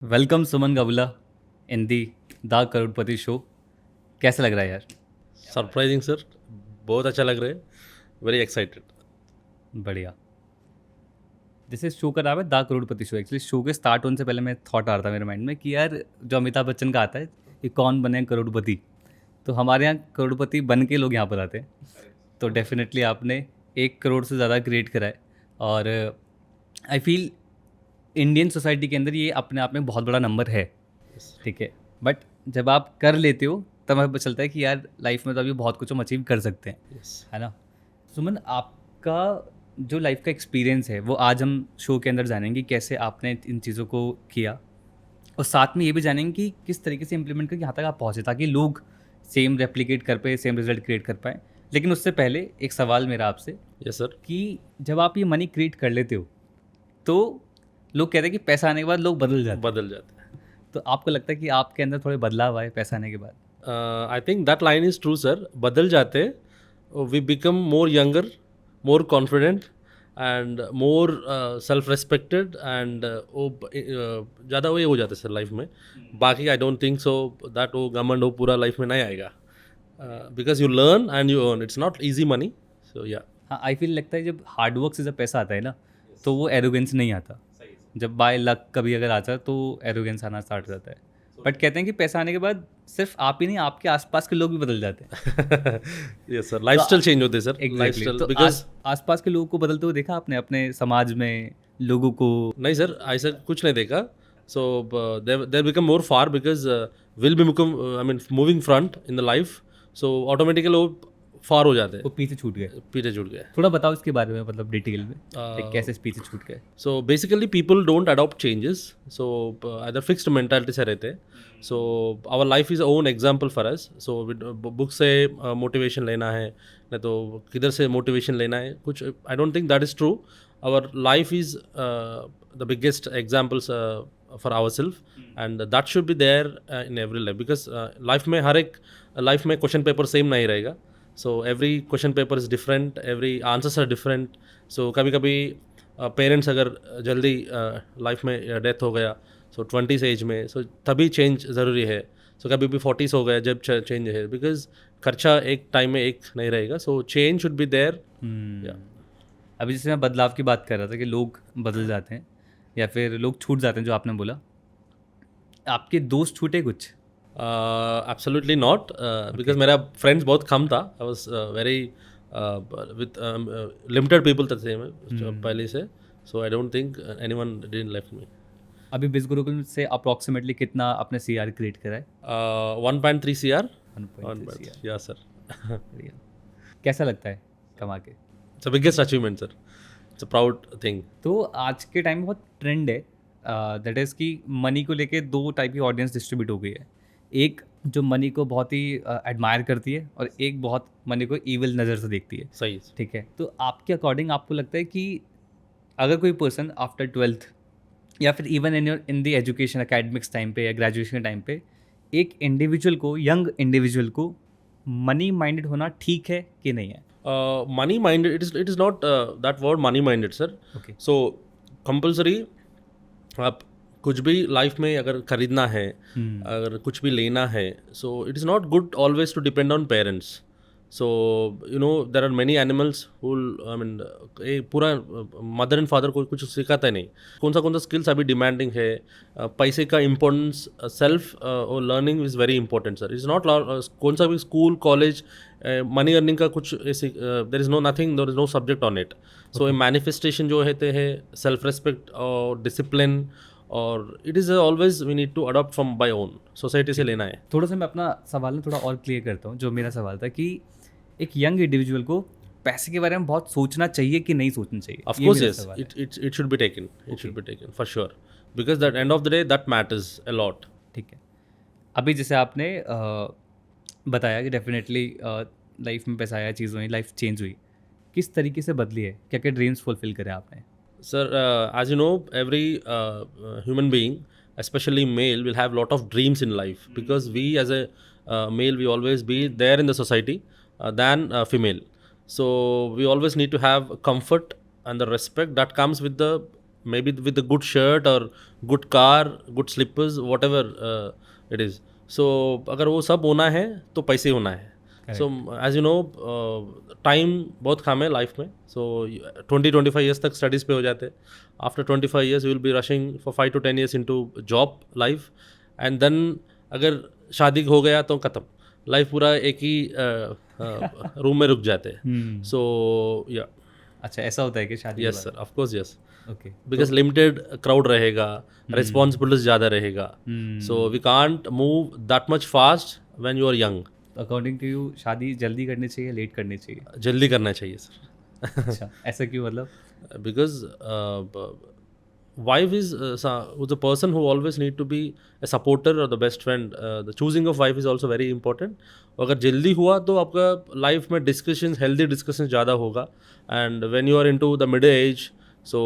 Welcome Suman Gawla in the the Crorepati show. कैसा लग रहा है यार? सरप्राइजिंग सर, बहुत अच्छा लग रहा है। Very excited. बढ़िया। जैसे शो का नाम है the Crorepati show. Actually show के स्टार्ट होने से पहले मैं थॉट आ रहा था मेरे माइंड में कि यार जो अमिताभ बच्चन का आता है कि कौन बने करोड़पति, तो हमारे यहाँ करोड़पति बन के लोग यहाँ पर आते हैं। तो डेफिनेटली आपने 1 करोड़ से ज़्यादा क्रिएट करा है। और आई फील इंडियन सोसाइटी के अंदर ये अपने आप में बहुत बड़ा नंबर है। ठीक है, बट जब आप कर लेते हो तब हमें पता चलता है कि यार लाइफ में तो अभी बहुत कुछ हम अचीव कर सकते हैं, यस। है ना? सुमन, आपका जो लाइफ का एक्सपीरियंस है वो आज हम शो के अंदर जानेंगे, कैसे आपने इन चीज़ों को किया, और साथ में ये भी जानेंगे कि किस तरीके से इम्प्लीमेंट करके यहाँ तक आप पहुँचे ताकि लोग सेम रेप्लिकेट कर पाए, सेम रिजल्ट क्रिएट कर पाए। लेकिन उससे पहले एक सवाल मेरा आपसे यस सर। कि जब आप ये मनी क्रिएट कर लेते हो तो लोग कहते हैं कि पैसा आने के बाद लोग बदल जाते हैं। बदल जाता है। तो आपको लगता है कि आपके अंदर थोड़े बदलाव आए पैसा आने के बाद? I think that line is true sir. बदल जाते, we become more younger, more confident and more self respected and वो ज़्यादा वो ये हो जाता है सर लाइफ में। बाकी I don't think so that वो घमंड वो पूरा लाइफ में नहीं आएगा, because you learn and you earn. It's not easy money. So yeah हाँ, आई फील लगता है जब हार्डवर्क से जब पैसा आता है ना, तो वो एरोगेंस नहीं आता। जब बाय लक कभी अगर आता है तो एरोगेंस आना स्टार्ट हो जाता है। बट कहते हैं कि पैसा आने के बाद सिर्फ आप ही नहीं, आपके आसपास के लोग भी बदल जाते हैं। Yes sir, life style change होते हैं सर। लाइफ एग्जैक्टली, स्टाइल तो बिकॉज आसपास के लोगों को बदलते हुए देखा आपने अपने समाज में लोगों को? नहीं सर, ऐसा कुछ नहीं देखा। So there become more far because will be become I mean moving front in the life. So automatically वो फार हो जाते वो हैं, पीछे छूट गए? पीछे जुड़ गए। थोड़ा बताओ इसके बारे में, मतलब डिटेल में कि कैसे पीछे छूट गए। So basically people don't adopt changes. So other fixed mentality से रहते हैं। So our life is own example for us. So book से मोटिवेशन लेना है, नहीं तो किधर से मोटिवेशन लेना है कुछ, I don't think that is true. Our life is the biggest examples for our self and that should be there in every life, because life में हर एक लाइफ में क्वेश्चन पेपर सेम नहीं रहेगा। So every question paper is different, every answers are different. So कभी कभी parents अगर जल्दी लाइफ में डेथ हो गया, सो 20s एज में, सो तभी चेंज ज़रूरी है। सो कभी भी 40s हो गया जब चेंज है, बिकॉज खर्चा एक टाइम में एक नहीं रहेगा। So change should be there. अभी जैसे मैं बदलाव की बात कर रहा था कि लोग बदल जाते हैं या फिर लोग छूट जाते हैं, जो आपने बोला, आपके दोस्त छूटे कुछ? एब्सोल्युटली नॉट, बिकॉज मेरा फ्रेंड्स बहुत कम था। I was very with limited people थे मैं पहले से। So I don't think any one didn't left me. अभी बिज गुरुकुल से अप्रॉक्सीमेटली कितना आपने CR क्रिएट करा है? 1.3 CR। 1.3 CR। या सर। बढ़िया। कैसा लगता है कमा के? It's a biggest achievement sir. It's a proud thing. तो आज के टाइम में बहुत ट्रेंड है, दैट इज़ कि मनी को लेके 2 टाइप की ऑडियंस डिस्ट्रीब्यूट हो गई है। एक जो मनी को बहुत ही एडमायर करती है, और एक बहुत मनी को ईविल नज़र से देखती है। सही। ठीक है, तो आपके अकॉर्डिंग आपको लगता है कि अगर कोई पर्सन आफ्टर 12th या फिर even in the education academics time पे या ग्रेजुएशन के टाइम पे, एक इंडिविजुअल को, यंग इंडिविजुअल को मनी माइंडेड होना ठीक है कि नहीं है? Money minded, it is not that word money minded sir. Okay. So compulsory आप कुछ भी लाइफ में अगर खरीदना है, अगर कुछ भी लेना है, so it is not good always to depend on parents. So you know there are many animals who, I mean, ये पूरा मदर एंड फादर को कुछ सिखाता है नहीं। कौन सा स्किल्स अभी डिमांडिंग है, पैसे का इम्पोर्टेंस, सेल्फ और learning is very important sir. Is not कौन सा भी स्कूल कॉलेज मनी अर्निंग का कुछ ऐसे, there is no nothing, there is no subject on it. So ये मैनिफेस्टेशन जो है सेल्फ रेस्पेक्ट और डिसिप्लिन, और it is always we need to adopt from by own, society से लेना है। थोड़ा सा मैं अपना सवाल ना थोड़ा और क्लियर करता हूँ। जो मेरा सवाल था कि एक यंग इंडिविजुअल को पैसे के बारे में बहुत सोचना चाहिए कि नहीं सोचना चाहिए, Of ये course, मेरा yes. सवाल है। It should be taken. It should be taken for sure, because at end of the day that matters a lot. ठीक है, अभी जैसे आपने बताया कि डेफिनेटली लाइफ में पैसा आया, चीज़ हुई, लाइफ चेंज हुई, किस तरीके से बदली है, क्या क्या ड्रीम्स फुलफिल करे आपने? Sir, as you know, every human being, especially male, will have lot of dreams in life, because we as a male, we always be there in the society than female. So we always need to have comfort and the respect that comes with the maybe with a good shirt or good car, good slippers, whatever it is. So अगर वो सब होना है तो पैसे होना है. So as you know, time बहुत कम है लाइफ में. So 20-25 years तक स्टडीज़ पे हो जाते हैं. After 25 years you will be rushing for 5 to 10 years into job life, and then अगर शादी हो गया तो ख़त्म. लाइफ पूरा एक ही रूम में रुक जाते हैं. So yeah. अच्छा, ऐसा होता है कि शादी yes sir, of course yes. Okay. Because limited crowd रहेगा, रिस्पॉन्सिबिलिटीज ज़्यादा रहेगा. So we can't move that much fast when you are young. According to you शादी जल्दी करनी चाहिए, लेट करनी चाहिए? जल्दी करना चाहिए सर. अच्छा, ऐसा क्यों? मतलब because wife is the person who always need to be a supporter or the best friend. The choosing of wife is also very important. अगर जल्दी हुआ तो आपका लाइफ में डिस्कशंस, हेल्दी डिस्कशंस ज़्यादा होगा. And when you are into the middle age, so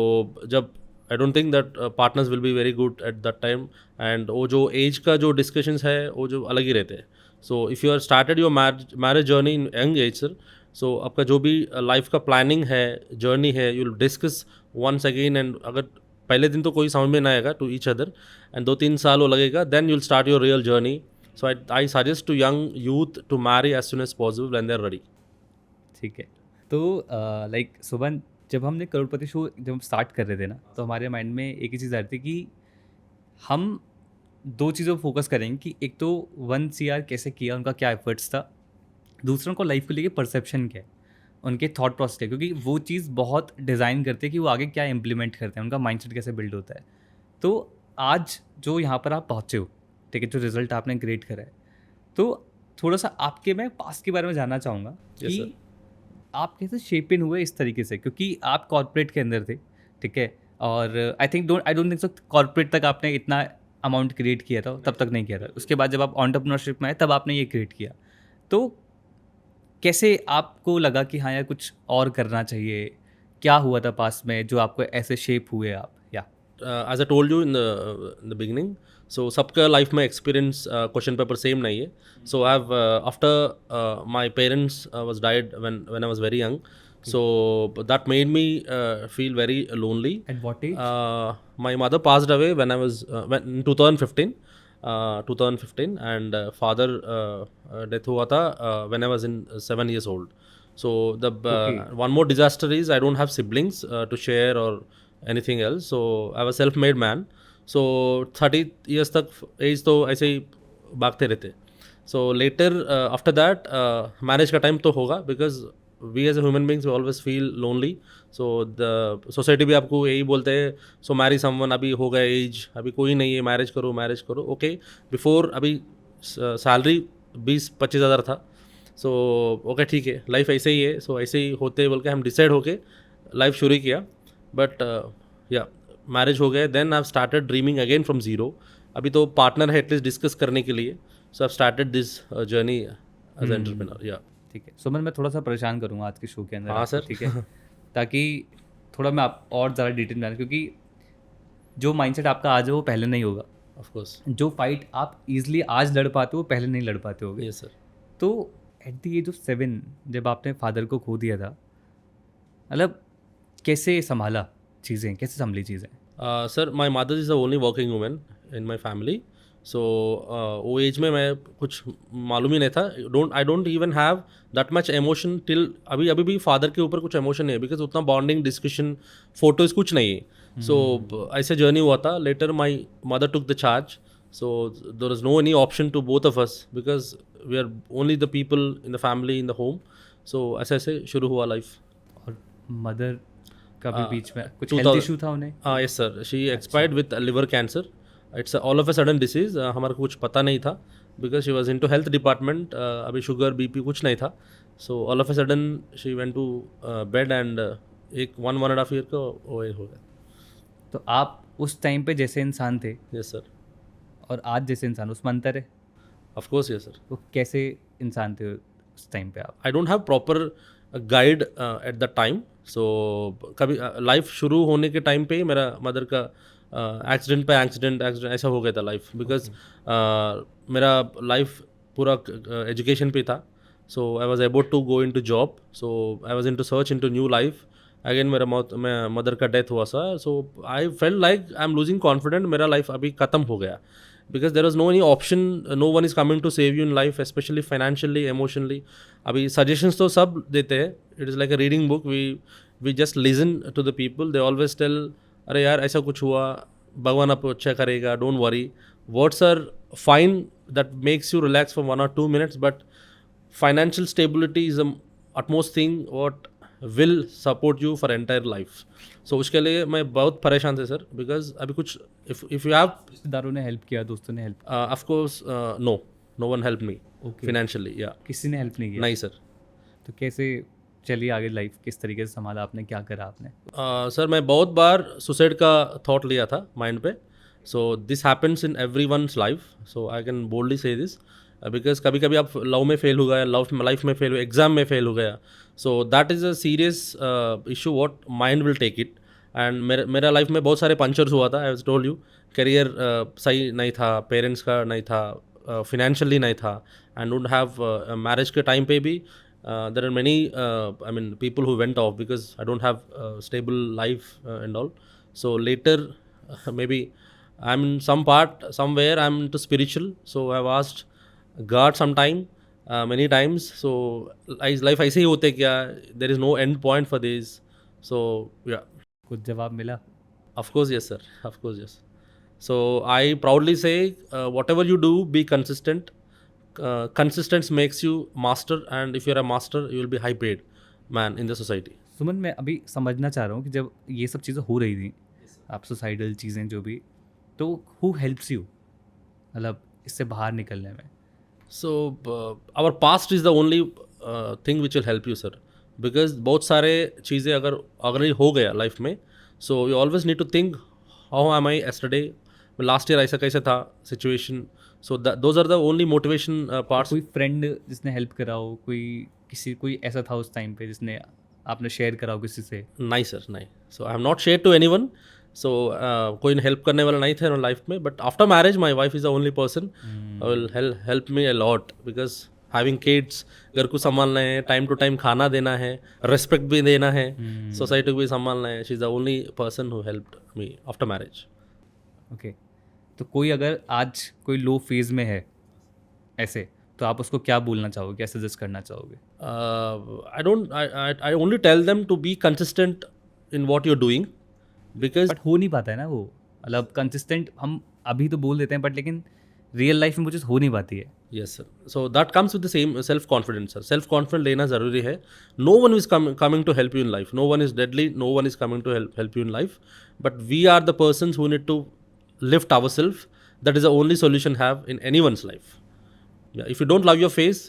जब I don't think that partners will be very good at that time. And वो जो एज का जो डिस्कशंस है वो जो अलग ही रहते हैं. So if you are started your marriage journey in young age sir, so आपका जो भी लाइफ का प्लानिंग है, जर्नी है, you will discuss once again. And अगर पहले दिन तो कोई समझ में ना आएगा टू ईच अदर, एंड 2-3 साल वो लगेगा, then you will start your real journey. So I suggest to young youth to marry as soon as possible when they are ready. ठीक है. तो लाइक सुबह जब हमने करोड़पति शो जब हम स्टार्ट कर रहे थे ना, तो हमारे माइंड में एक ही चीज़ आ रही थी कि हम 2 चीज़ों पर फोकस करेंगे कि एक तो 1 CR कैसे किया, उनका क्या एफर्ट्स था, दूसरों को लाइफ को लेके परसेप्शन क्या है, उनके थॉट प्रोसेस क्या है, क्योंकि वो चीज़ बहुत डिज़ाइन करते हैं कि वो आगे क्या इम्प्लीमेंट करते हैं, उनका माइंडसेट कैसे बिल्ड होता है. तो आज जो यहाँ पर आप पहुँचे हो, ठीक है, जो रिजल्ट आपने क्रिएट करा है, तो थोड़ा सा आपके मैं पास्ट के बारे में जानना चाहूँगा Yes, sir. कि आप कैसे शेप इन हुए इस तरीके से, क्योंकि आप कॉर्पोरेट के अंदर थे, ठीक है, और आई डोंट थिंक सो कॉर्पोरेट तक आपने इतना अमाउंट क्रिएट किया था, तब तक नहीं किया था. उसके बाद जब आप एंटरप्रेन्योरशिप में आए तब आपने ये क्रिएट किया. तो कैसे आपको लगा कि हाँ यार कुछ और करना चाहिए? क्या हुआ था पास्ट में जो आपको ऐसे शेप हुए आप? Yeah as I told you in the beginning, so सबका लाइफ में एक्सपीरियंस क्वेश्चन पेपर सेम नहीं है. So I have after my parents was died when I was very young, so that made me feel very lonely. At what age? My mother passed away when I was in 2015. 2015, and father death हुआ था when I was in 7 years old. So the one more disaster is I don't have siblings to share or anything else. So I was self-made man. So 30 years तक as तो ऐसे ही भागते रहते. So later after that marriage का time तो होगा, because we as a human beings we always feel lonely. So the society भी आपको यही बोलते हैं, so marry someone, अभी हो गया एज, अभी कोई नहीं है, मैरिज करो. ओके, बिफोर अभी सैलरी 20-25 हज़ार था. सो ओके ठीक है, लाइफ ऐसे ही है, सो ऐसे ही होते बोल के हम डिसाइड होके लाइफ शुरू किया. बट या मैरिज हो गए, then I have started dreaming again from zero. अभी तो पार्टनर है एटलीस्ट डिस्कस करने के लिए. So I have started this journey as entrepreneur. Yeah ठीक है. सुमन, मैं थोड़ा सा परेशान करूँगा आज के शो के अंदर. हाँ आपको, सर. ठीक है, ताकि थोड़ा मैं आप और ज़्यादा डिटेल में जाना, क्योंकि जो माइंडसेट आपका आज है वो पहले नहीं होगा. Of course. जो फाइट आप इजीली आज लड़ पाते हो वो पहले नहीं लड़ पाते होगे. Yes sir. तो एट द एज ऑफ 7 जब आपने फादर को खो दिया था, मतलब कैसे संभाला चीज़ें, कैसे संभली चीज़ें? Sir, my mother is the only working women in my family. So वो एज में मैं कुछ मालूम ही नहीं था. I don't even have that much emotion till अभी भी फादर के ऊपर कुछ इमोशन नहीं है, बिकॉज उतना बॉन्डिंग, डिस्कशन, फोटोज कुछ नहीं है. सो ऐसे जर्नी हुआ था. Later my mother took the charge. So there is no any option to both of us, because we are only the people in the family in the home. So ऐसे शुरू हुआ life. और mother का भी बीच में कुछ health issue था उन्हें? Yes sir, she expired with liver cancer. It's all of a sudden disease. हमारे को कुछ पता नहीं था, because she was in to health department. अभी शुगर BP कुछ नहीं था. So all of a sudden she went to bed, and एक 1.5 ईयर का वो हो गया. तो आप उस टाइम पे जैसे इंसान थे यस सर. और आज जैसे इंसान, उसमें अंतर है? Of course yes sir. तो कैसे इंसान थे उस टाइम पे आप? I don't have proper guide at the time. So कभी लाइफ शुरू होने के टाइम पे ही मेरा मदर का एक्सीडेंट ऐसा हो गया था लाइफ, बिकॉज मेरा लाइफ पूरा एजुकेशन पे था. So I was able to go in to job. So I was in to search in to new life. Again मैं मदर का डेथ हुआ सा, so I felt like I am losing confident, मेरा life अभी ख़त्म हो गया, because there is no any option, no one is coming to save you in life, specially financially, emotionally. अभी सजेशंस तो सब देते हैं, it is like a reading book, we just listen to the people, they always tell अरे यार ऐसा कुछ हुआ, भगवान आपको अच्छा करेगा, don't worry. Words are fine, that makes you relax for 1 or 2 minutes, but financial stability is the utmost thing what will support you for entire life. So उसके लिए मैं बहुत परेशान थे सर, बिकॉज अभी कुछ if you have रिश्तेदारों ने हेल्प किया, दोस्तों ने help of course no one helped me Okay. financially, yeah. किसी ने हेल्प नहीं किया? नहीं सर. तो कैसे चलिए आगे लाइफ, किस तरीके से संभाला आपने, क्या करा आपने? सर मैं बहुत बार सुसाइड का थॉट लिया था माइंड पे. So this happens in every one's life, so I can boldly से दिस, बिकॉज कभी कभी आप लव में फेल हो गया, लाइफ में फेल हो, एग्जाम में फेल हो गया, so that is a serious issue what mind will take it. And मेरा लाइफ में बहुत सारे पंचर्स हुआ था, I have told you. Career सही नहीं था, पेरेंट्स का नहीं था, फिनेंशियली नहीं था, एंड डोंट हैव मैरिज के टाइम पे भी there are many people who went off because I don't have stable life and all. So later maybe I'm in some part somewhere I'm into spiritual, so I've asked God sometime many times. So life ऐसे ही होते क्या, there is no end point for this. So yeah, कुछ जवाब मिला? of course yes sir, of course yes. So I proudly say whatever you do, be consistent. Consistency makes you master, and if you're a master you will be high paid man in the society. सुमन, मैं अभी समझना चाह रहा हूँ कि जब ये सब चीज़ें हो रही थी, आप सुसाइडल चीज़ें जो भी, तो हु हेल्प्स यू, मतलब इससे बाहर निकलने में? So our past is the only thing which will help you sir, because बहुत सारे चीज़ें अगर हो गया लाइफ में, so you always need to think how am I yesterday, last year ऐसा कैसे था situation. So those are the only motivation parts. कोई फ्रेंड जिसने हेल्प करा हो, कोई ऐसा था उस टाइम पे जिसने आपने शेयर करा हो किसी से? नहीं सर, नहीं. So I am not share to anyone. So कोई हेल्प करने वाला नहीं था लाइफ में, but after marriage my wife is the only person will help me a lot, because having kids, घर को संभालना है, टाइम टू टाइम खाना देना है, रेस्पेक्ट भी देना है, सोसाइटी को भी संभालना है. She is the only person who helped me after marriage. Okay. तो कोई अगर आज कोई लो फेज में है ऐसे, तो आप उसको क्या बोलना चाहोगे, क्या सजेस्ट करना चाहोगे? I only tell them to be consistent in what you're doing, because but हो नहीं पाता है ना वो, मतलब कंसिस्टेंट हम अभी तो बोल देते हैं, बट लेकिन रियल लाइफ में वो चीज़ हो नहीं पाती है. yes sir, so that comes with the same self confidence sir. Self confidence लेना ज़रूरी है. No one is coming to help you in life, no one is deadly, no one is coming to help you in life, but we are the persons who need to lift ourselves. That is the only solution have in anyone's life. Yeah, if you don't love your face,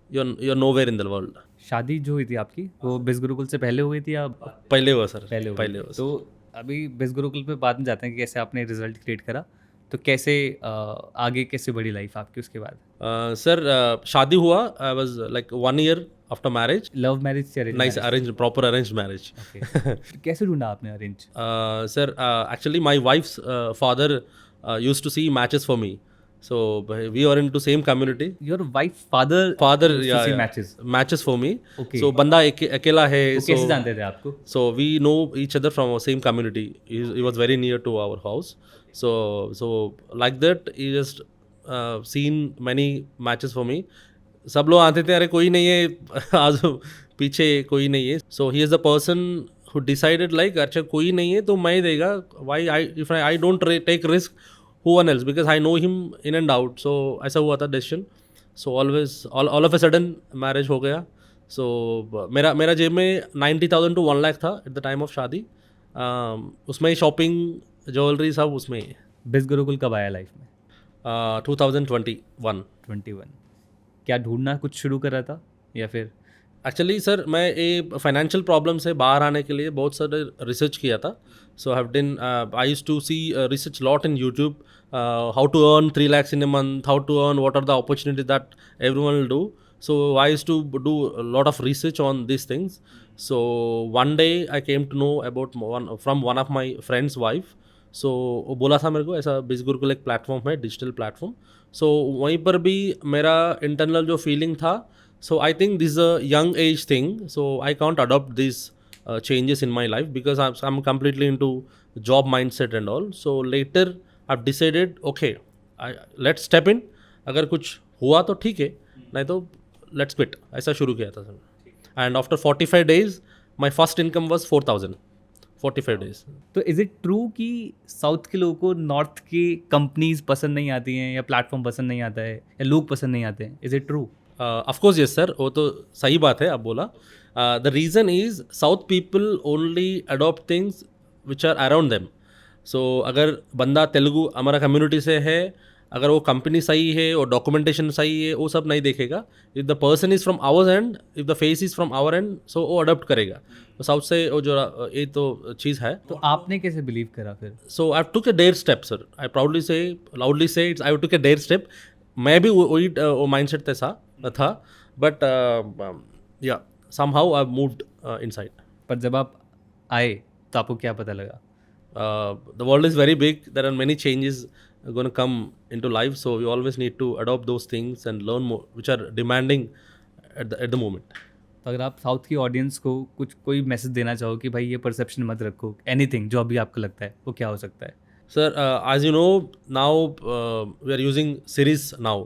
you're nowhere in the world. शादी जो हुई थी आपकी, वो बिस गुरुकुल से पहले हुई थी या पहले हुआ सर, पहले हुई? पहले हुआ. तो अभी बिस गुरुकुल पे बाद में जाते हैं कि कैसे आपने रिजल्ट क्रिएट करा, तो कैसे आगे कैसे बढ़ी लाइफ आपकी उसके बाद? सर शादी हुआ, I was like 1 year after marriage. Love marriage से nice arrange, proper arrange marriage. कैसे ढूंढा आपने arrange? Sir actually my wife's father used to see matches for me, so we are into same community. Your wife father Yeah, matches? matches for me. Okay. So बंदा अकेला है, वो कैसे जानते थे आपको? so we know each other from our same community. He was very near to our house, so like that he just seen many matches for me. सब लोग आते थे, अरे कोई नहीं है आज पीछे, कोई नहीं है. So he is the person who decided like अच्छा कोई नहीं है तो मैं देगा. Why if I don't take risk, who one else, because I know him in and out. So ऐसा हुआ था decision. So always all of a sudden marriage हो गया. So मेरा जेब में 90,000 to 1 lakh था at the time of शादी. उसमें शॉपिंग, ज्वेलरी सब उसमें. बिस गुरुकुल कब आया लाइफ में? 2021. 21. क्या ढूंढना कुछ शुरू करा था या फिर? एक्चुअली सर मैं ये फाइनेंशियल प्रॉब्लम से बाहर आने के लिए बहुत सारे रिसर्च किया था. So I used to see research lot in YouTube, how to earn 3 lakhs in a month, how to earn, what are the opportunities that everyone will do. So I used to do a lot of research on these things. So one day I came to know about from one of my friend's wife. So वो बोला था मेरे को ऐसा बिस गुरुकुल एक platform है, digital platform. सो वहीं पर भी मेरा इंटरनल जो फीलिंग था, so I think this is a young age thing, so I can't adopt this changes in my life because I'm completely into job mindset and all. So later I've decided, okay, let's step in. अगर कुछ हुआ तो ठीक है, नहीं तो let's quit. ऐसा शुरू किया था sir. And after 45 days, my first income was 4,000. 45 days. तो इज़ इट ट्रू कि साउथ के लोगों को नॉर्थ की कंपनीज पसंद नहीं आती हैं या प्लेटफॉर्म पसंद नहीं आता है या लोग पसंद नहीं आते हैं? Is it true? Of course yes sir, वो तो सही बात है आप बोला. The reason is south people only adopt things which are around them. So अगर बंदा तेलुगु हमारा कम्युनिटी से है, अगर वो कंपनी सही है और डॉक्यूमेंटेशन सही है, वो सब नहीं देखेगा. If the person is from our end, if the face is from our end, so वो अडॉप्ट करेगा. तो साउथ से वो जो ये तो चीज़ है. तो आपने कैसे बिलीव करा फिर? So I took a dare step, sir. I proudly say, loudly say, I took a dare step. मैं भी वही वो mindset था, but yeah, somehow I moved inside. पर जब आप आए तो आपको क्या पता लगा? The world is very big. There are many changes going to come into life, so we always need to adopt those things and learn more, which are demanding at the moment. तो अगर आप south की audience को कोई message देना चाहो कि भाई ये परसेप्शन मत रखो, एनीथिंग जो अभी आपको लगता है वो क्या हो सकता है? Sir, as you know, now we are using series now.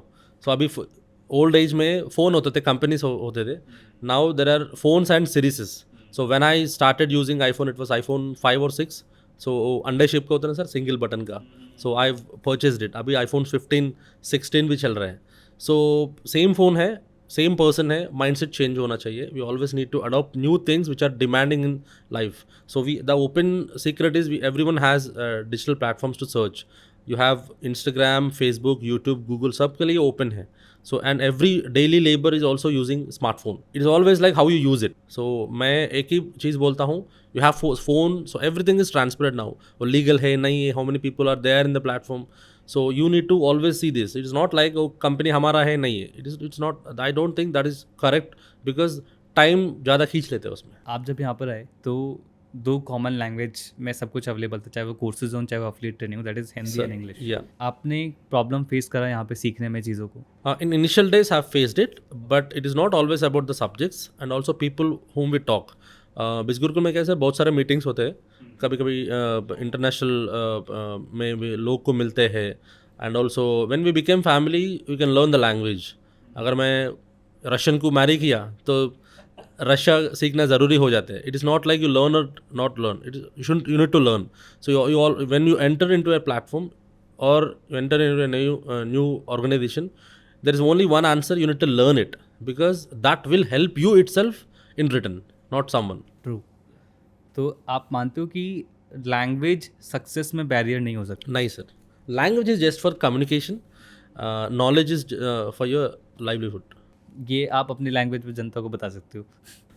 So अभी ओल्ड एज में फ़ोन होते थे, कंपनीज होते थे. Now there are phones and series. So when I started using iPhone, it was iPhone 5 और 6. सो अंडर शिप का होता है ना सर, सिंगल बटन का. So I purchased it. अभी आईफोन 15, 16 भी चल रहे हैं. सो सेम फ़ोन है, सेम पर्सन है, माइंडसेट चेंज होना चाहिए. We always need to adopt new things which are demanding in life. So the open secret is everyone has digital platforms to search. You have Instagram, Facebook, YouTube, Google, सब के लिए open है. So and every daily labor is also using smartphone. It is always like how you use it. So मैं एक ही चीज़ बोलता हूँ, you have phone, so everything is transparent now. और legal है नहीं है, how many people are there in the platform. So you need to always see this. It is not like oh company हमारा है नहीं है. It's not. I don't think that is correct because time ज़्यादा खींच लेते हैं उसमें. आप जब यहाँ पर आए तो 2 कॉमन लैंग्वेज में सब कुछ अवेलेबल था, चाहे वो कोर्सेज हो चाहे वो एफिलिएट ट्रेनिंग हो, that is Hindi and English. Yeah. आपने प्रॉब्लम फेस करा यहाँ पे सीखने में चीज़ों को? In initial days, I've faced it, but it is not always about the subjects and also people whom we talk. बिज गुरुकुल में कैसे बहुत सारे मीटिंग्स होते हैं, कभी कभी इंटरनेशनल में भी लोग को मिलते हैं. And also when we became family we can learn the language. अगर मैं रशियन को मैरी किया तो रशिया सीखना ज़रूरी हो जाता है. It is not like you learn और not learn. It is you need to learn. So you all when you enter into a platform or you enter into a new organization, there is only one answer: you need to learn it because that will help you itself in return, not someone. True. तो आप मानते हो कि language success में barrier नहीं हो सकता? नहीं sir, language is just for communication, knowledge is for your livelihood. ये आप अपनी लैंग्वेज में जनता को बता सकते हो.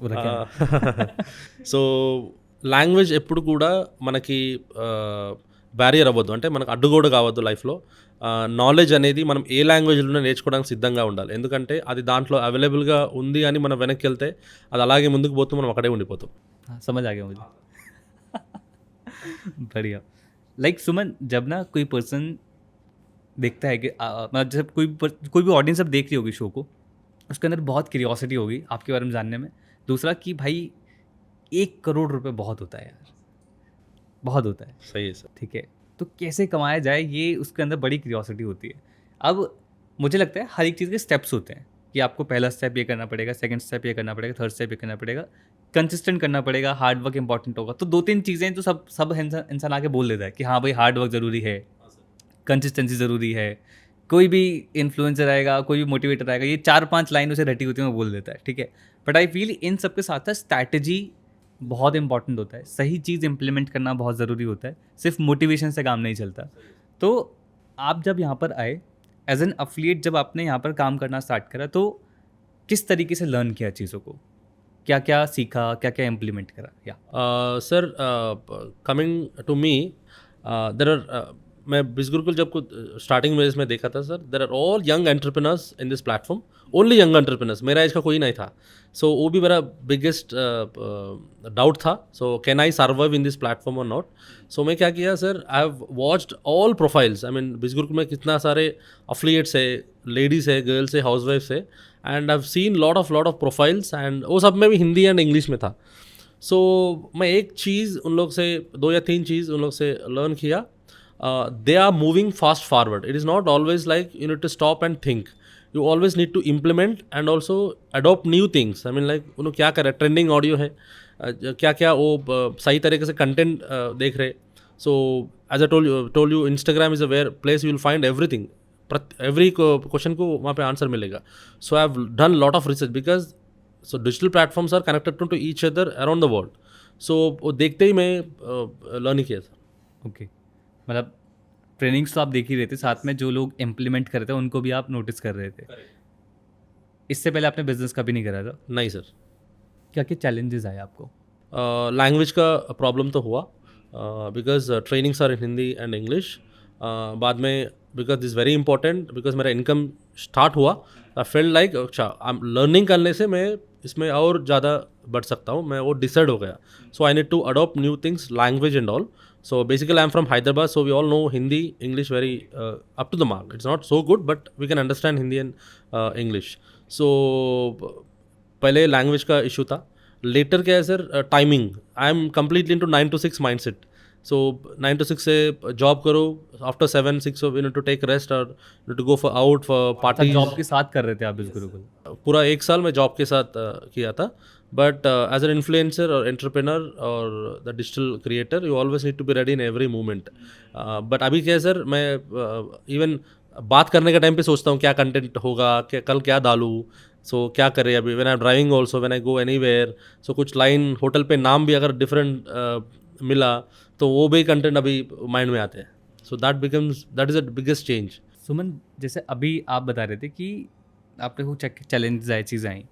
पूरा क्या? సో లాంగ్వేజ్ ఎప్పుడు కూడా మనకి బ్యారియర్ అవ్వద్దు, అంటే మనకు అడ్డుగోడ కావద్దు లైఫ్లో. నాలెడ్జ్ అనేది మనం ఏ లాంగ్వేజ్లోనే నేర్చుకోవడానికి సిద్ధంగా ఉండాలి. ఎందుకంటే అది దాంట్లో అవైలబుల్గా ఉంది అని మనం వెనక్కి వెళ్తే అది అలాగే ముందుకు పోతూ మనం అక్కడే ఉండిపోతాం. हाँ, समझ आ गया मुझे. बढ़िया. लाइक सुमन, जब ना कोई पर्सन देखता है कि मतलब जब कोई भी ऑडियंस अब देख रही होगी शो को, उसके अंदर बहुत क्यूरियोसिटी होगी आपके बारे में जानने में. दूसरा कि भाई 1 करोड़ रुपए बहुत होता है यार, बहुत होता है. सही है सर. ठीक है, तो कैसे कमाया जाए ये उसके अंदर बड़ी क्यूरियोसिटी होती है. अब मुझे लगता है हर एक चीज़ के स्टेप्स होते हैं कि आपको पहला स्टेप ये करना पड़ेगा, सेकंड स्टेप ये करना पड़ेगा, थर्ड स्टेप ये करना पड़ेगा, कंसिस्टेंट करना पड़ेगा, हार्ड वर्क इंपॉर्टेंट होगा. तो 2-3 चीज़ें तो सब इंसान आके बोल देता है कि हाँ भाई हार्ड वर्क ज़रूरी है, कंसिस्टेंसी ज़रूरी है. कोई भी इन्फ्लुएंसर आएगा, कोई भी मोटिवेटर आएगा, ये 4-5 लाइन उसे रटी होती है वो बोल देता है. ठीक है, बट आई फील इन सब के साथ साथ स्ट्रैटेजी बहुत इंपॉर्टेंट होता है. सही चीज़ इंप्लीमेंट करना बहुत ज़रूरी होता है. सिर्फ मोटिवेशन से काम नहीं चलता. तो आप जब यहाँ पर आए एज एन एफिलिएट, जब आपने यहाँ पर काम करना स्टार्ट करा, तो किस तरीके से लर्न किया चीज़ों को, क्या क्या सीखा, क्या क्या इम्प्लीमेंट करा? Yeah sir, coming to me, there are, मैं बिज गुरुकुल जब स्टार्टिंग में इसमें देखा था sir, there are all young entrepreneurs in this platform, only young entrepreneurs. मेरा एज का कोई नहीं था. सो वो भी मेरा बिगेस्ट डाउट था. So can I survive in this platform और नॉट. सो मैं क्या किया sir, I have watched all profiles. I mean बिज गुरुकुल में कितना सारे अफिलिएट्स है, लेडीज़ है, गर्ल्स है, हाउस वाइफ्स है, and I have seen lot of profiles, and वो सब में भी हिंदी एंड इंग्लिश में था. सो मैं एक चीज़ उन लोग से 2 या 3 चीज़ उन लोग से लर्न किया. They are moving fast forward. It is not always like you need to stop and think. You always need to implement and also adopt new things. I mean like उन लोग क्या कर रहे हैं, ट्रेंडिंग ऑडियो है, क्या क्या वो सही तरीके से कंटेंट देख रहे. So as I told you Instagram is a where place you will find everything. Every question को वहाँ पे आंसर मिलेगा. So I have done lot of research because so digital platforms are connected to each other around the world. So वो देखते ही मैं learn किया था. Okay, मतलब ट्रेनिंग्स तो आप देख ही रहे थे, साथ में जो लोग इम्प्लीमेंट कर रहे थे उनको भी आप नोटिस कर रहे थे. इससे पहले आपने बिजनेस कभी नहीं करा था. नहीं सर. क्या क्या चैलेंजेस आए आपको? लैंग्वेज का प्रॉब्लम तो हुआ because trainings are in Hindi and English. बाद में because this very important, because मेरा इनकम स्टार्ट हुआ, आई फील लाइक अच्छा लर्निंग करने से मैं इसमें और ज़्यादा बढ़ सकता हूँ. मैं वो डिसाइड हो गया. So I need to adopt new things, language and all. So basically I'm from Hyderabad, so we all know Hindi, English very up to the mark. It's not so good, but we can understand Hindi and English. So पहले language का issue था. Later क्या है sir, timing. I am completely into 9 to 6 mind set. So 9 to 6 से job करो, after 7-6 we need to take rest और need to go for out for party. Job के साथ कर रहे थे आप इस गुरुकुल? पूरा 1 साल मैं जॉब के साथ किया था. बट एज एन इन्फ्लुएंसर और एंटरप्रेनर और the digital creator you always need to be ready in every moment. But अभी क्या है सर, मैं इवन बात करने के टाइम पे सोचता हूँ क्या कंटेंट होगा, क्या कल क्या डालूँ. सो क्या करें अभी when I am driving also, when I go anywhere. So कुछ लाइन होटल पे नाम भी अगर डिफरेंट मिला तो वो भी कंटेंट अभी माइंड में आते हैं. So that is the biggest change. Suman, जैसे अभी आप बता रहे थे कि आपने वो चैलेंजेस आए, चीज़ें आई,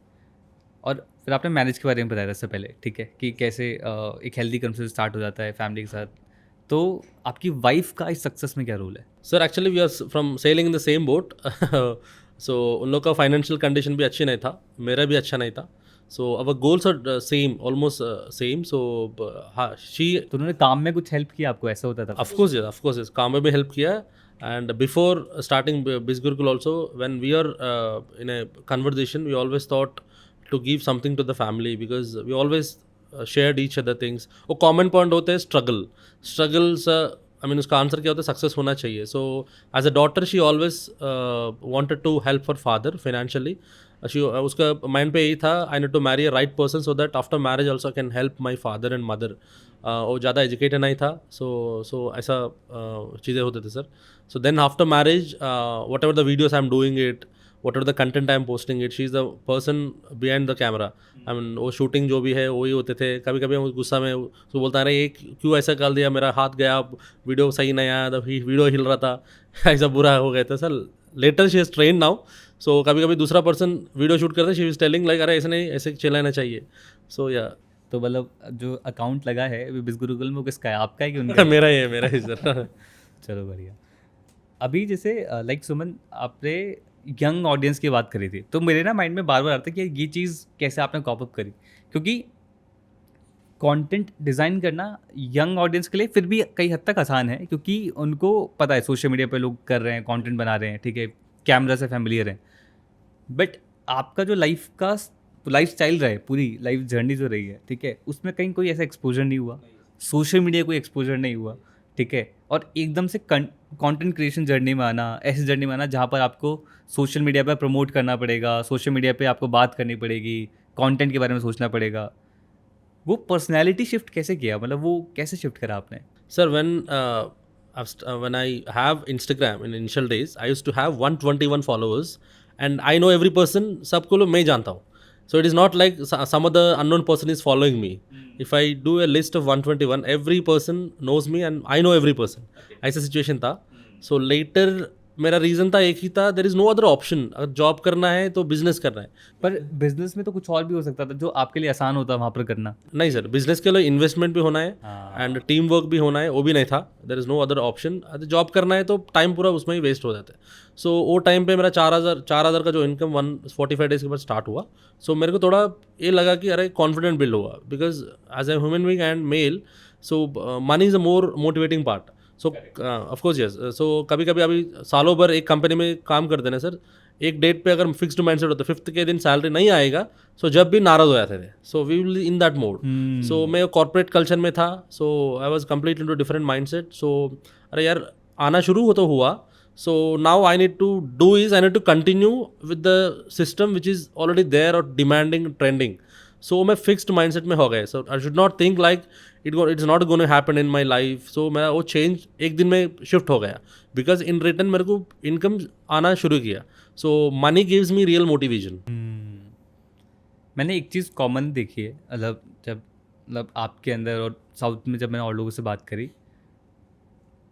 और फिर आपने मैनेज के बारे में बताया था इससे पहले, ठीक है, कि कैसे एक हेल्दी कन्वर्सेशन स्टार्ट हो जाता है फैमिली के साथ. तो आपकी वाइफ का इस सक्सेस में क्या रोल है? Sir actually we are from sailing in the same boat. So उन लोग का फाइनेंशियल कंडीशन भी अच्छी नहीं था, मेरा भी अच्छा नहीं था. So our goals are same, almost same. So हाँ, शी. तो उन्होंने काम में कुछ हेल्प किया आपको, ऐसा होता था? ऑफकोर्स काम में भी हेल्प किया. And before starting BizGurukul also, when we are in a conversation, we always thought to give something to the family because we always shared each other things. वो common point होते हैं struggles. I mean उसका answer क्या होता है, success होना चाहिए. So as a daughter she always wanted to help her father financially. उसका माइंड पे यही था, I need to marry a right person so that after marriage also can help my father and mother. वो ज़्यादा educated नहीं था. सो ऐसा चीज़ें होते थे sir. So then after marriage whatever the videos I am doing it, whatever the content I am posting it, she is the person behind the camera. I mean वो shooting जो भी है वही होते थे. कभी कभी हम गुस्सा में तो बोलता है ये क्यों ऐसा कर दिया, मेरा हाथ गया, वीडियो सही नहीं आया, वीडियो हिल रहा था, ऐसा बुरा हो गया था sir. Later she is train now. So कभी कभी दूसरा पर्सन वीडियो शूट करते, शी इज़ टेलिंग लाइक अरे ऐसे नहीं, ऐसे चलाना चाहिए. सो या तो मतलब जो अकाउंट लगा है BizGurukul में, वो किसका है, आपका है कि उनका? मेरा ही सर. चलो बढ़िया. अभी जैसे लाइक सुमन, आपने यंग ऑडियंस की बात करी थी, तो मेरे ना माइंड में बार बार आता है कि ये चीज़ कैसे आपने कॉप अप करी, क्योंकि कंटेंट डिज़ाइन करना यंग ऑडियंस के लिए फिर भी कई हद तक आसान है, क्योंकि उनको पता है सोशल मीडिया पे लोग कर रहे हैं, कंटेंट बना रहे हैं, ठीक है, कैमरा से फैमिलियर हैं. बट आपका जो लाइफ स्टाइल रहा है, पूरी लाइफ जर्नी जो रही है, ठीक है, उसमें कहीं कोई ऐसा एक्सपोजर नहीं हुआ, सोशल मीडिया कोई एक्सपोजर नहीं हुआ, ठीक है, और एकदम से कंटेंट क्रिएशन जर्नी में आना, ऐसी जर्नी में आना जहाँ पर आपको सोशल मीडिया पर प्रमोट करना पड़ेगा, सोशल मीडिया पे आपको बात करनी पड़ेगी, कंटेंट के बारे में सोचना पड़ेगा. वो पर्सनैलिटी शिफ्ट कैसे किया, मतलब वो कैसे शिफ्ट करा आपने? Sir when I have Instagram in initial days, I used to have 121 followers and I know every person, सबको लोग मैं जानता हूँ. So it is not like some other unknown person is following me. If I do a list of 121, every person knows me and I know every person. ऐसा situation था. So later मेरा reason था, एक ही था, there is no other option. अगर job करना है तो बिजनेस करना है. पर बिजनेस में तो कुछ और भी हो सकता था जो आपके लिए आसान होता वहाँ पर करना. नहीं सर, बिजनेस के लिए इन्वेस्टमेंट भी होना है एंड टीम वर्क भी होना है, वो भी नहीं था. There is no other option. Job करना है तो टाइम पूरा उसमें ही वेस्ट हो जाता है. सो वो टाइम पे मेरा 4,000 का जो इनकम 145 डेज के बाद स्टार्ट हुआ. सो मेरे को थोड़ा ये लगा कि अरे कॉन्फिडेंट बिल्ड हुआ, because as a human being and male, so money is a more motivating part. So of course yes, so कभी कभी अभी सालों भर एक कंपनी में काम करते ना सर, एक डेट पे अगर फिक्स्ड माइंडसेट होता है, फिफ्थ के दिन सैलरी नहीं आएगा, सो जब भी नाराज हो जाते थे, so we will in that mode. So मैं कॉर्पोरेट कल्चर में था, so I was complete in two different mind set. So अरे यार आना शुरू हो तो हुआ. So now I need to do is I need to continue with the system which is already there or demanding trending. So मैं fixed mindset में हो गए. So I should not think like it's not going to happen in my life. So मेरा वो change एक दिन में shift हो गया, because in return मेरे को income आना शुरू किया. So money gives me real motivation. मैंने एक चीज़ कॉमन देखी है, मतलब जब मतलब आपके अंदर और साउथ में जब मैंने और लोगों से बात करी,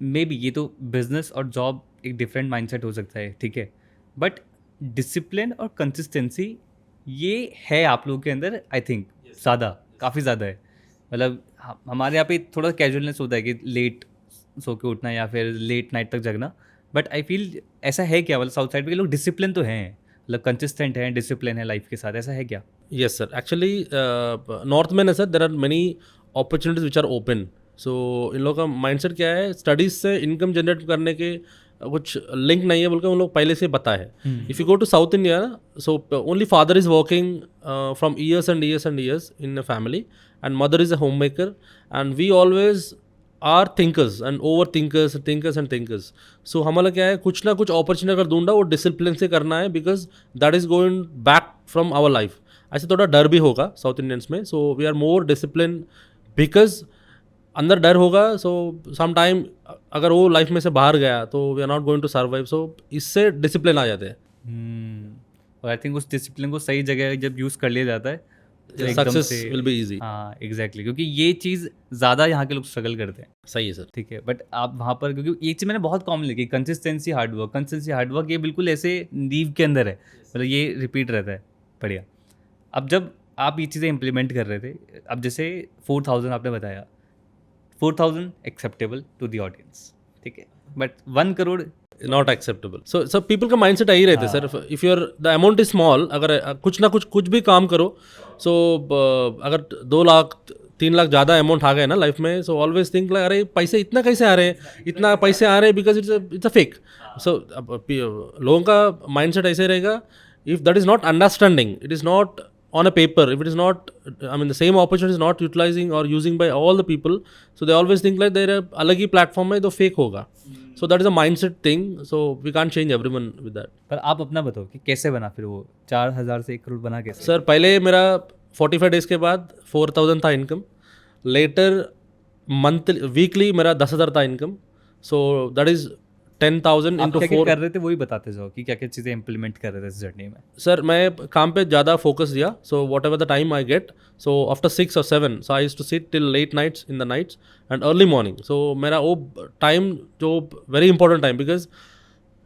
मे बी ये तो बिजनेस और जॉब एक डिफरेंट माइंडसेट हो सकता है, ठीक है, बट डिसिप्लिन और कंसिस्टेंसी ये है आप लोगों के अंदर, आई थिंक ज़्यादा, काफ़ी ज़्यादा है. मतलब हमारे यहाँ पे थोड़ा कैजुअलनेस होता है कि लेट सो के उठना या फिर लेट नाइट तक जगना, बट आई फील ऐसा है क्या, मतलब साउथ साइड पे लोग डिसिप्लिन तो हैं, मतलब कंसिस्टेंट हैं, डिसिप्लिन है लाइफ के साथ, ऐसा है क्या? Yes sir, actually नॉर्थ में ना sir there are many opportunities which are open. So इन लोगों का माइंडसेट क्या है, स्टडीज से इनकम जनरेट करने के कुछ लिंक नहीं है बोल के उन लोग पहले से पता है. If you go to south India ना, so only father is working from years and years and years in a family, and mother is a home maker, and we always are thinkers and over thinkers and thinkers. So हमारा क्या है, कुछ ना कुछ opportunity अगर ढूंढा वो discipline से करना है, because that is going back from our life. ऐसे थोड़ा डर भी होगा साउथ इंडियंस में. So we are more discipline because अंदर डर होगा. सो सम टाइम अगर वो लाइफ में से बाहर गया तो we are not going to survive. So इससे डिसिप्लिन आ जाते हैं. और आई थिंक उस डिसिप्लिन को सही जगह जब यूज़ कर लिया जाता है तो एकदम सक्सेस से, विल बी इजी. हाँ एग्जैक्टली, क्योंकि ये चीज़ ज़्यादा यहाँ के लोग स्ट्रगल करते हैं. सही है सर. ठीक है, बट आप वहाँ पर, क्योंकि ये चीज़ मैंने बहुत कॉमन लिखी, कंसिस्टेंसी हार्डवर्क, ये बिल्कुल ऐसे नींव के अंदर है, मतलब ये रिपीट रहता है. बढ़िया. अब जब आप ये चीज़ें इम्प्लीमेंट कर रहे थे, अब जैसे 4000 आपने बताया, 4000 एक्सेप्टेबल टू द ऑडियंस, ठीक है, but 1 crore not acceptable. So people का माइंडसेट यही रहते sir. If your the amount is small, अगर कुछ ना कुछ भी काम करो, सो अगर 2 लाख 3 लाख ज़्यादा अमाउंट आ गए ना लाइफ में, सो ऑलवेज थिंक लाइक अरे पैसे इतना कैसे आ रहे हैं, इतना पैसे आ रहे हैं, बिकॉज इट्स अ फेक. सो लोगों का माइंडसेट ऐसे रहेगा. If that is not understanding, it is not on a paper, if it is not, I mean the same opportunity is not utilizing or using by all the people, so they always think like they're अलग ही platform है तो fake होगा. So that is a mindset thing, so we can't change everyone with that. पर आप अपना बताओ कि कैसे बना फिर वो 4000 से 1 करोड़ बना कैसे? सर पहले मेरा 45 डेज के बाद 4000 था इनकम. लेटर मंथली वीकली मेरा 10,000 था इनकम. सो दैट इज 10,000 आप इंटू क्या क्या 4. कर रहे थे वही बताते जाओ कि क्या क्या चीज़ें इम्प्लीमेंट कर रहे थे इस जर्नी में. सर मैं काम पे ज़्यादा फोकस दिया. So whatever the time I get, so after 6 or 7, so I used to sit till late nights in the nights and early morning. So मेरा वो टाइम जो very important time, because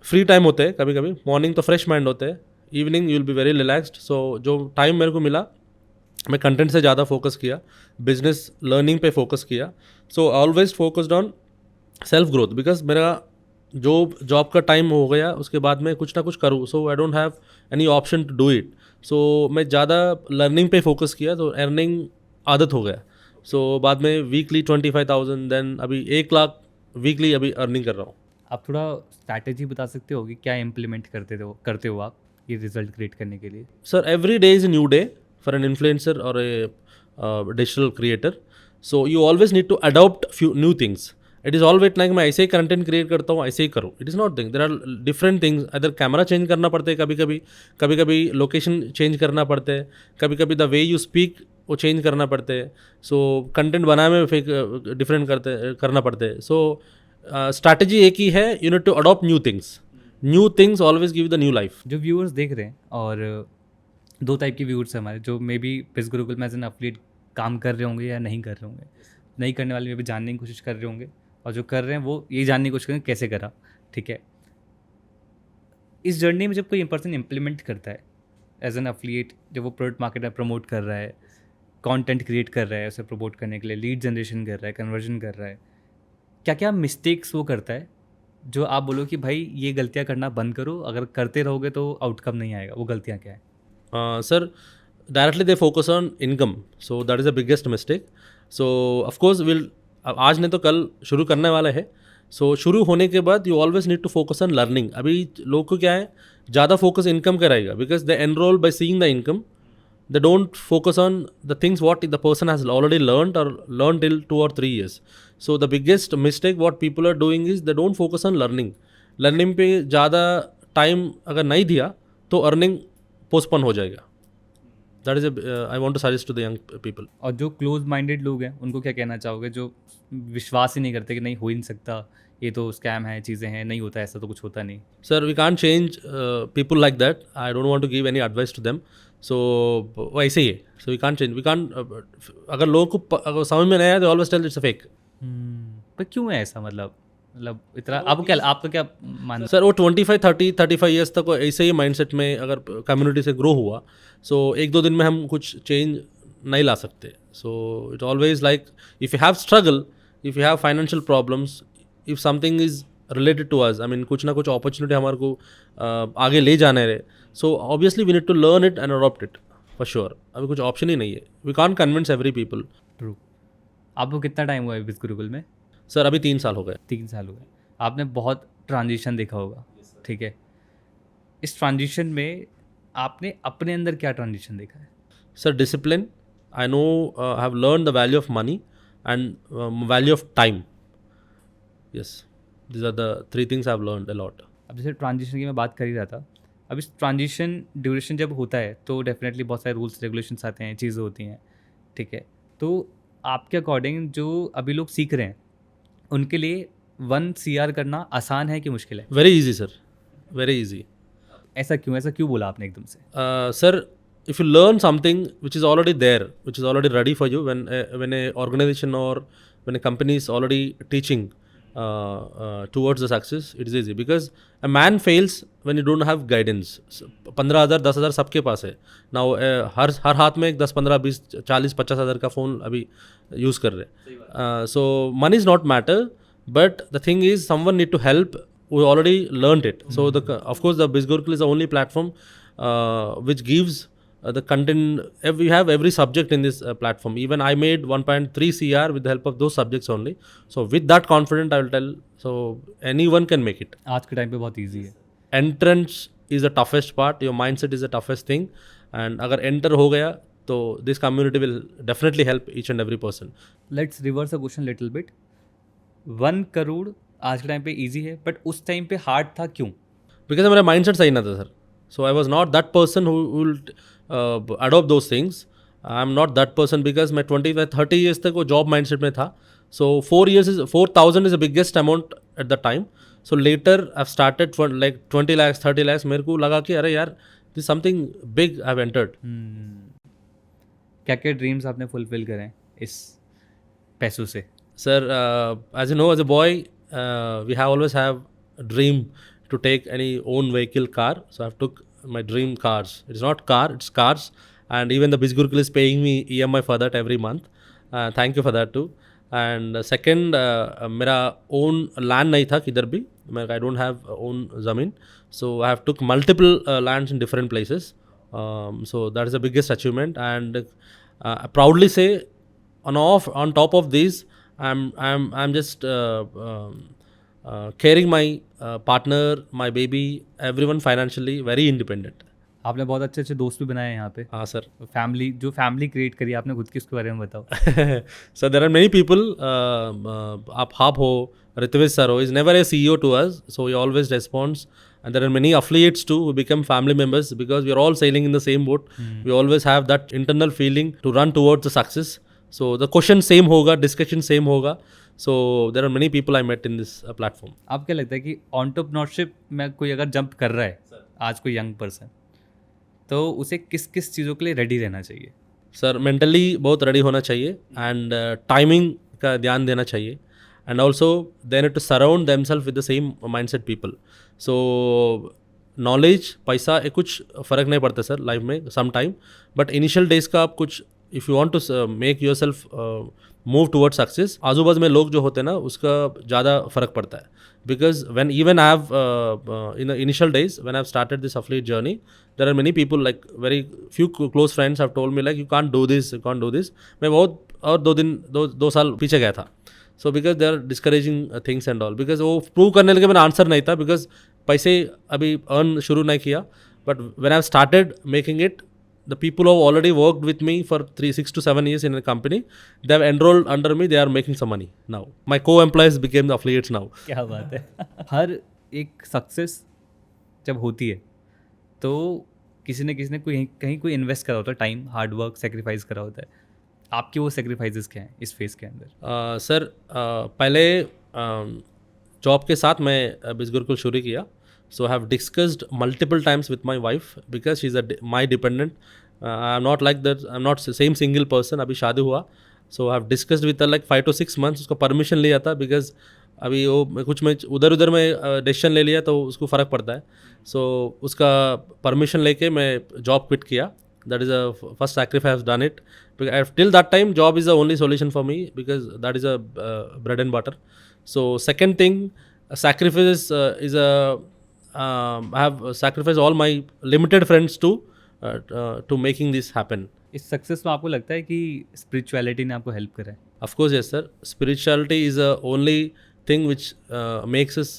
free time होते हैं कभी कभी, morning तो fresh mind होते हैं, evening you will be very relaxed. So जो टाइम मेरे को मिला, मैं कंटेंट से ज़्यादा फोकस किया, बिजनेस लर्निंग पे फोकस किया. So always focused on self growth, because मेरा जो जॉब का टाइम हो गया उसके बाद मैं कुछ ना कुछ करूँ. So I don't have any option to do it. So मैं ज़्यादा लर्निंग पे फोकस किया, तो अर्निंग आदत हो गया. सो बाद में वीकली 25,000, देन अभी 1 लाख वीकली अभी अर्निंग कर रहा हूँ. आप थोड़ा स्ट्रैटेजी बता सकते हो कि क्या इम्प्लीमेंट करते हो आप ये रिजल्ट क्रिएट करने के लिए? Sir every day is a new day for an influencer और a digital creator. So you always need to adopt few new things. It is always like मैं ऐसे ही कंटेंट क्रिएट करता हूँ, ऐसे ही करो. It is not thing, there are different things. Other camera change करना पड़ता है कभी कभी लोकेशन चेंज करना पड़ता है, कभी कभी द वे यू स्पीक वो चेंज करना पड़ते हैं. सो कंटेंट बनाने में फिर डिफरेंट करना पड़ते हैं. सो स्ट्रैटेजी एक ही है, you need to adopt new things always give the new life. जो व्यूअर्स देख रहे हैं, और 2 टाइप के व्यूअर्स हैं हमारे, जो मे बी बिज गुरुकुल में एज एन एफिलिएट काम कर रहे होंगे या नहीं कर रहे होंगे. नहीं करने वाले मे भी जानने की कोशिश कर रहे होंगे, और जो कर रहे हैं वो ये जानने की कोशिश करें कैसे करा. ठीक है, इस जर्नी में जब कोई पर्सन इम्प्लीमेंट करता है एज एन एफिलिएट, जब वो प्रोडक्ट मार्केट में प्रमोट कर रहा है, कंटेंट क्रिएट कर रहा है उसे प्रमोट करने के लिए, लीड जनरेशन कर रहा है, कन्वर्जन कर रहा है, क्या क्या मिस्टेक्स वो करता है जो आप बोलो कि भाई ये गलतियाँ करना बंद करो, अगर करते रहोगे तो आउटकम नहीं आएगा? वो गलतियाँ क्या है? Sir directly they focus on income, so that is the biggest mistake. So of course will आज नहीं तो कल शुरू करने वाले हैं. सो शुरू होने के बाद you always need to focus on learning. अभी लोग को क्या है, ज़्यादा फोकस इनकम का रहेगा, because they enrol by seeing the income. They don't focus on the things what the person has already learned or learned till 2 or 3 years. So the biggest mistake what people are doing is they don't focus on learning. Learning पे ज़्यादा time अगर नहीं दिया तो earning postpone हो जाएगा. That is I want to suggest to the young people. और जो क्लोज माइंडेड लोग हैं उनको क्या कहना चाहोगे, जो विश्वास ही नहीं करते कि नहीं हो ही नहीं सकता, ये तो स्कैम है, चीज़ें हैं, नहीं होता, ऐसा तो कुछ होता नहीं. Sir we can't change people like that. I don't want to give any advice to them. So वैसे ही है. So we can't change. We can't, अगर लोगों को अगर समझ में नहीं आया तो always tell it's a fake. पर क्यों है ऐसा, मतलब इतना आपका क्या मानना? सर वो 25-30-35 ईयर्स तक वो ऐसे ही माइंडसेट में अगर कम्युनिटी से ग्रो हुआ, सो एक दो दिन में हम कुछ चेंज नहीं ला सकते. So it always like if you have struggle, if you have financial problems, if something is related to us, I mean कुछ ना कुछ अपॉर्चुनिटी हमारे को आगे ले जाने रहे, so obviously we need to learn it and adopt it for sure. अभी कुछ ऑप्शन ही नहीं है. We can't convince every people. True. आपको कितना टाइम हुआ है विज गुरुकुल में? सर अभी 3 साल हो गए. 3 साल हो गए. आपने बहुत ट्रांजिशन देखा होगा, ठीक है. इस ट्रांजिशन में आपने अपने अंदर क्या ट्रांजिशन देखा है? Sir discipline. I know, I have learn the value of money and value of time. Yes, these are the 3 things I've learned a lot. अब जैसे ट्रांजिशन की मैं बात कर ही रहा था, अब इस ट्रांजिशन ड्यूरेशन जब होता है तो डेफिनेटली बहुत सारे रूल्स रेगुलेशंस आते हैं, चीज़ें होती हैं, ठीक है. तो आपके अकॉर्डिंग जो अभी लोग सीख रहे हैं उनके लिए 1 CR करना आसान है कि मुश्किल है? Very easy sir, very easy. ऐसा क्यों बोला आपने एकदम से? Sir, if you learn something which is already there, which is already ready for you, when a organization or when a company is already teaching towards the success, it is easy, because a man fails when you don't have guidance. 15,000 10,000 सबके पास है. Now हर हाथ में 10 15 20 40 50,000 का phone अभी use कर रहे हैं. So money is not matter, but the thing is someone need to help who already learned it. So of course the BizGurukul is the only platform which gives the content. We have every subject in this platform. Even I made 1.3 CR with the help of those subjects only. So with that confident I will tell, so anyone can make it. आज के time पे बहुत easy है. Entrance is the toughest part. Your mindset is the toughest thing. And अगर enter हो गया तो this community will definitely help each and every person. Let's reverse the question little bit. 1 crore आज के टाइम पे ईजी है, but उस time पे हार्ड था, क्यों? Because मेरा mindset सही ना था sir. So I was not that person who will adopt those things. I'm not that person because मैं 25-30 years तक वो job mindset में था. So 4,000 is the biggest amount at the time. So later I've started for like 20 lakhs 30 lakhs. मेरे को लगा कि अरे यार this is something big I've entered. क्या क्या ड्रीम्स आपने फुलफिल करें इस पैसों से? Sir, as you know, as a boy, we always have a dream to take any own vehicle car. So I've took my dream cars. It's not car, it's cars. And even the BizGurukul is paying me EMI for that every month. Thank you for that too. And second, मेरा own land नहीं था किधर भी. I don't have own ज़मीन. So I have took multiple lands in different places. So that is the biggest achievement. And I proudly say, on top of these, I'm just caring my partner, my baby, everyone financially very independent. आपने बहुत अच्छे अच्छे दोस्त भी बनाए हैं यहाँ पे. हाँ सर. फैमिली क्रिएट करी आपने खुद की, उसके बारे में बताओ. Sir there are many people. आप हो, ऋत्विज सर हो, is never a CEO to us, so he always responds. And there are many affiliates too who become family members because we are all sailing in the same boat. We always have that internal feeling to run towards the success. So the question same होगा, discussion same होगा. So there are many people I met in this platform. आप क्या लगता है कि entrepreneurship में कोई अगर जंप कर रहा है आज, कोई यंग पर्सन, तो उसे किस किस चीज़ों के लिए रेडी रहना चाहिए? सर मेंटली बहुत रेडी होना चाहिए, एंड टाइमिंग का ध्यान देना चाहिए, and also they need to surround themselves with the same mindset people. So knowledge, पैसा, ये कुछ फ़र्क नहीं पड़ता सर लाइफ में some time, but initial days का आप कुछ if you want to make yourself move toward success, आजू बाजू में लोग जो होते हैं ना उसका ज़्यादा फ़र्क पड़ता है. Because when even I have in the initial days when I've started this affiliate journey, there are many people, like very few close friends have told me like you can't do this. मैं बहुत और 2 साल पीछे गया था. So because they are discouraging things and all, because वो प्रूव करने लगे मेरा आंसर नहीं था, बिकॉज पैसे अभी अर्न शुरू नहीं किया. But when I started making it, the people who have already worked with me for 6 to 7 years in a company, they have enrolled under me, they are making some money now. My co-employees became the affiliates now. क्या बात है. हर एक success जब होती है तो किसी ने कोई कहीं कोई इन्वेस्ट करा होता है, टाइम, हार्ड वर्क, सेक्रीफाइस करा होता है. आपके वो सेक्रीफाइसेस क्या हैं इस फेज के अंदर? सर पहले जॉब के साथ मैं बिजगुरुकुल शुरू किया. So I have discussed multiple times with my wife because she's my dependent. I'm not like that. I'm not same single person. अभी शादी हुआ. So I have discussed with her like 5 to 6 months. उसका permission लिया था because अभी वो कुछ में उधर में डिसीजन ले लिया तो उसको फ़र्क पड़ता है. So उसका परमिशन लेके मैं जॉब क्विट किया. That is a first sacrifice. I have done it because till that time job is the only solution for me because that is a bread and butter. So second thing, sacrifice is a I have sacrificed all my limited friends to making this happen. इस success में आपको लगता है कि spirituality ने आपको help करा है? Of course, yes, sir. Spirituality is the only thing which makes us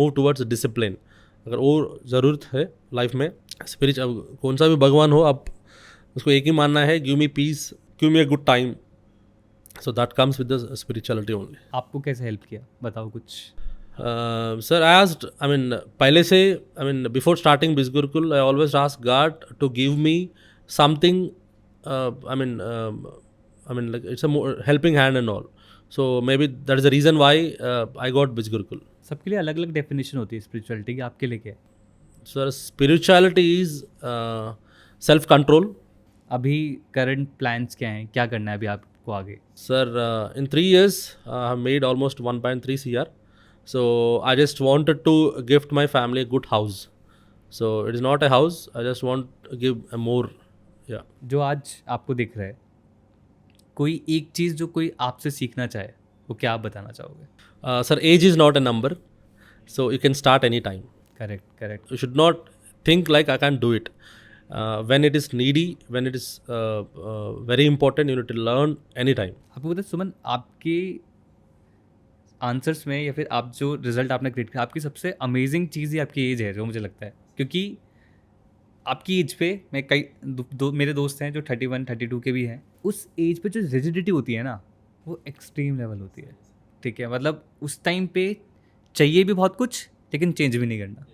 move towards discipline. अगर वो ज़रूरत है लाइफ में, अब कौन सा भी भगवान हो, आप उसको एक ही मानना है, give me peace, give me a good time. So that comes with the spirituality only. आपको कैसे हेल्प किया, बताओ कुछ. Sir, पहले से, before starting Bizgurukul, I always ask God to give me something, like it's a more helping hand and all. So maybe that is the reason why I got Bizgurukul. सबके लिए अलग अलग definition होती है spirituality की, आपके लिए क्या है? Sir, spirituality is self control. अभी करंट प्लान्स क्या हैं, क्या करना है अभी आपको आगे? Sir, in 3 years I have made almost 1.3 CR. So I just wanted to gift my family a good house. So it is not a house. I just want to give a more. Yeah. जो आज आपको दिख रहा है, कोई एक चीज़ जो कोई आपसे सीखना चाहे, वो क्या आप बताना चाहोगे? Sir, age is not a number. So you can start any time. Correct. You should not think like I can't do it. When it is needy, when it is very important, you need to learn anytime. आपको पता है सुमन, आपके answers में या फिर आप जो result आपने क्रिएट किया, आपकी सबसे अमेजिंग चीज़ ही आपकी एज है, जो मुझे लगता है. क्योंकि आपकी एज पे मैं मेरे दोस्त हैं जो 31, 32 के भी हैं. उस एज पे जो रिजिडिटी होती है ना, वो एक्सट्रीम लेवल होती है. ठीक है, मतलब उस टाइम पे चाहिए भी बहुत कुछ, लेकिन चेंज भी नहीं करना.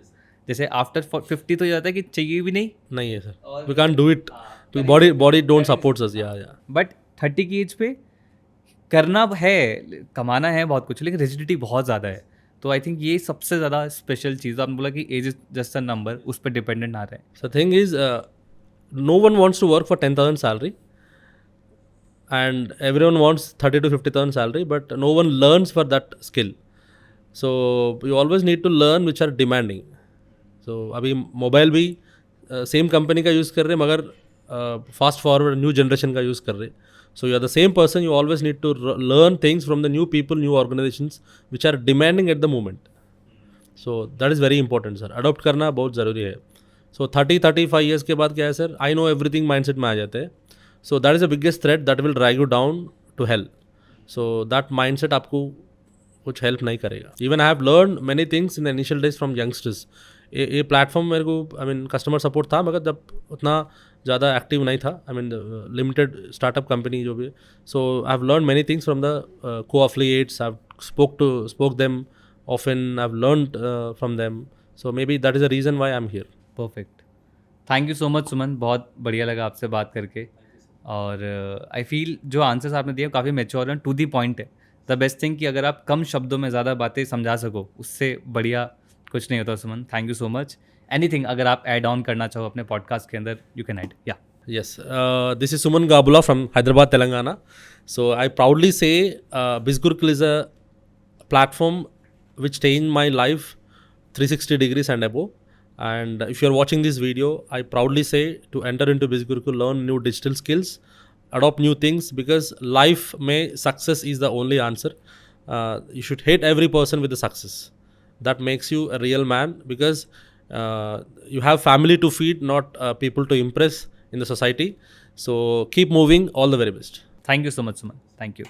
जैसे आफ्टर 50 तो ये होता है कि चाहिए भी नहीं है sir. We can do it. Body don't supports us. या बट 30 की एज पे करना है, कमाना है बहुत कुछ, लेकिन रिजिडिटी बहुत ज़्यादा है. तो आई थिंक ये सबसे ज़्यादा स्पेशल चीज़. आपने बोला कि age is just a number, उस पर डिपेंडेंट ना रहे. So thing is, no one wants to work for 10,000 salary and everyone wants 30 to 50,000 salary, but no one learns for that skill. So you always need to learn which are demanding. So अभी mobile भी same company का use कर रहे हैं, मगर fast forward new generation का use कर रहे हैं. So you are the same person, you always need to learn things from the new people, new organizations which are demanding at the moment. So that is very important sir. Adopt करना बहुत ज़रूरी है. So 30-35 years के बाद क्या है sir, I know everything mindset में आ जाते हैं. So that is the biggest threat that will drag you down to hell. So that mindset आपको कुछ हेल्प नहीं करेगा. Even I have learned many things in the initial days from youngsters. ये platform मेरे को कस्टमर सपोर्ट था, मगर जब उतना ज़्यादा एक्टिव नहीं था. लिमिटेड स्टार्टअप कंपनी जो भी. So I have learn many things from the co affiliates. I have spoke them often. I have learned from them. So maybe that is the reason why I am here. Perfect. Thank you so much Suman, बहुत बढ़िया लगा आपसे बात करके. और I feel जो answers आपने दिए काफ़ी mature and to the point है. द बेस्ट थिंग कि अगर आप कम शब्दों में ज़्यादा बातें समझा सको, उससे बढ़िया कुछ नहीं होता. Suman, thank you so much. Anything अगर आप ऐड ऑन करना चाहो अपने पॉडकास्ट के अंदर, यू कैन ऐड. या Yes, this is Suman Gabula from Hyderabad, Telangana. So I proudly say Bizgurukul is a platform which changed my life 360 degrees and above. And if you are watching this video, I proudly say to enter into Bizgurukul, learn new digital skills, adopt new things, because life may success is the only answer. You should hate every person with the success. That makes you a real man, because you have family to feed, not people to impress in the society. So keep moving. All the very best. Thank you so much Suman. Thank you.